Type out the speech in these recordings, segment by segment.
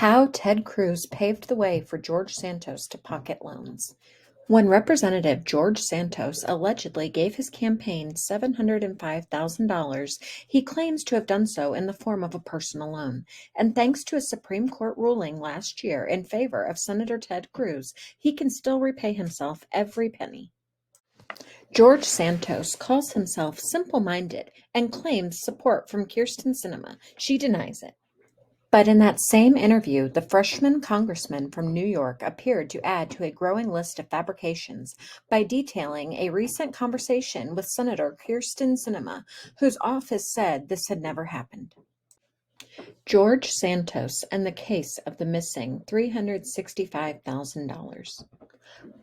How Ted Cruz paved the way for George Santos to pocket loans. When Representative George Santos allegedly gave his campaign $705,000, he claims to have done so in the form of a personal loan. And thanks to a Supreme Court ruling last year in favor of Senator Ted Cruz, he can still repay himself every penny. George Santos calls himself simple-minded and claims support from Kyrsten Sinema. She denies it. But in that same interview, the freshman congressman from New York appeared to add to a growing list of fabrications by detailing a recent conversation with Senator Kyrsten Sinema, whose office said this had never happened. George Santos and the case of the missing $365,000.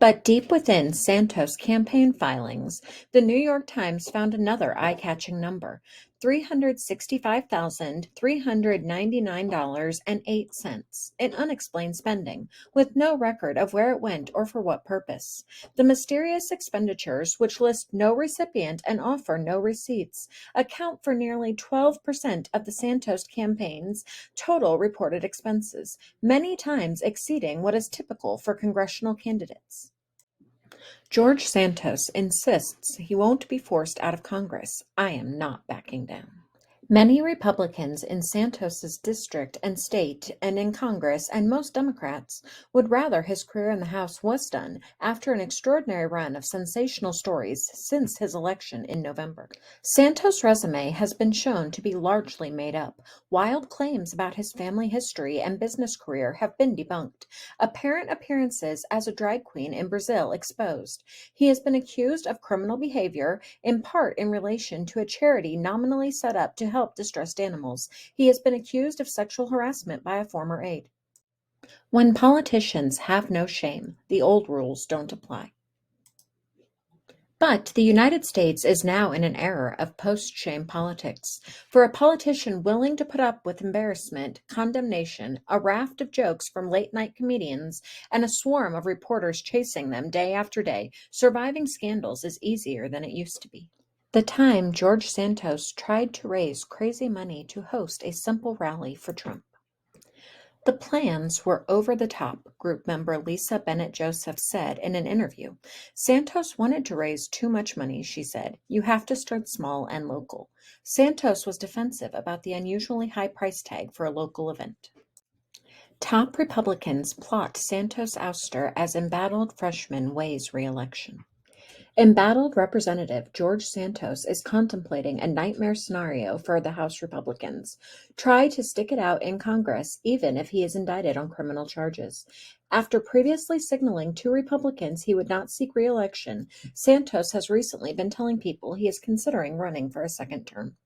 But deep within Santos' campaign filings, the New York Times found another eye-catching number, $365,399.08 in unexplained spending, with no record of where it went or for what purpose. The mysterious expenditures, which list no recipient and offer no receipts, account for nearly 12% of the Santos campaign's total reported expenses, many times exceeding what is typical for congressional candidates. George Santos insists he won't be forced out of Congress. I am not backing down. Many Republicans in Santos's district and state and in Congress, and most Democrats, would rather his career in the House was done after an extraordinary run of sensational stories since his election in November. Santos' resume has been shown to be largely made up. Wild claims about his family history and business career have been debunked. Apparent appearances as a drag queen in Brazil exposed. He has been accused of criminal behavior, in part in relation to a charity nominally set up to help distressed animals. He has been accused of sexual harassment by a former aide. When politicians have no shame, the old rules don't apply. But the United States is now in an era of post-shame politics. For a politician willing to put up with embarrassment, condemnation, a raft of jokes from late-night comedians, and a swarm of reporters chasing them day after day, surviving scandals is easier than it used to be. The time George Santos tried to raise crazy money to host a simple rally for Trump. The plans were over the top, group member Lisa Bennett Joseph said in an interview. Santos wanted to raise too much money, she said. You have to start small and local. Santos was defensive about the unusually high price tag for a local event. Top Republicans plot Santos' ouster as embattled freshman weighs re-election. Embattled Representative George Santos is contemplating a nightmare scenario for the House Republicans. Try to stick it out in Congress, even if he is indicted on criminal charges. After previously signaling to Republicans he would not seek re-election, Santos has recently been telling people he is considering running for a second term.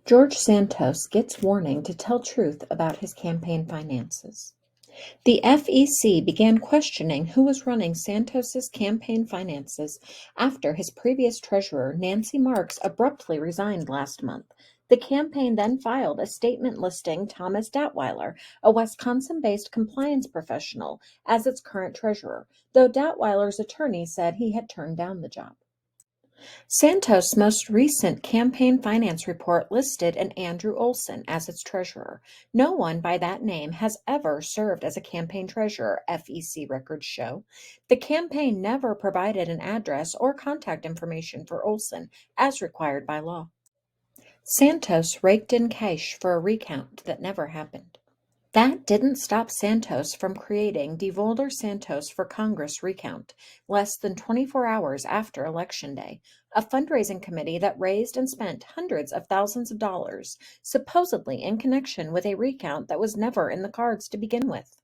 George Santos gets warning to tell truth about his campaign finances. The FEC began questioning who was running Santos's campaign finances after his previous treasurer, Nancy Marks, abruptly resigned last month. The campaign then filed a statement listing Thomas Datweiler, a Wisconsin-based compliance professional, as its current treasurer, though Datweiler's attorney said he had turned down the job. Santos' most recent campaign finance report listed an Andrew Olson as its treasurer. No one by that name has ever served as a campaign treasurer, FEC records show. The campaign never provided an address or contact information for Olson, as required by law. Santos raked in cash for a recount that never happened. That didn't stop Santos from creating Devolder Santos for Congress recount, less than 24 hours after Election Day, a fundraising committee that raised and spent hundreds of thousands of dollars, supposedly in connection with a recount that was never in the cards to begin with.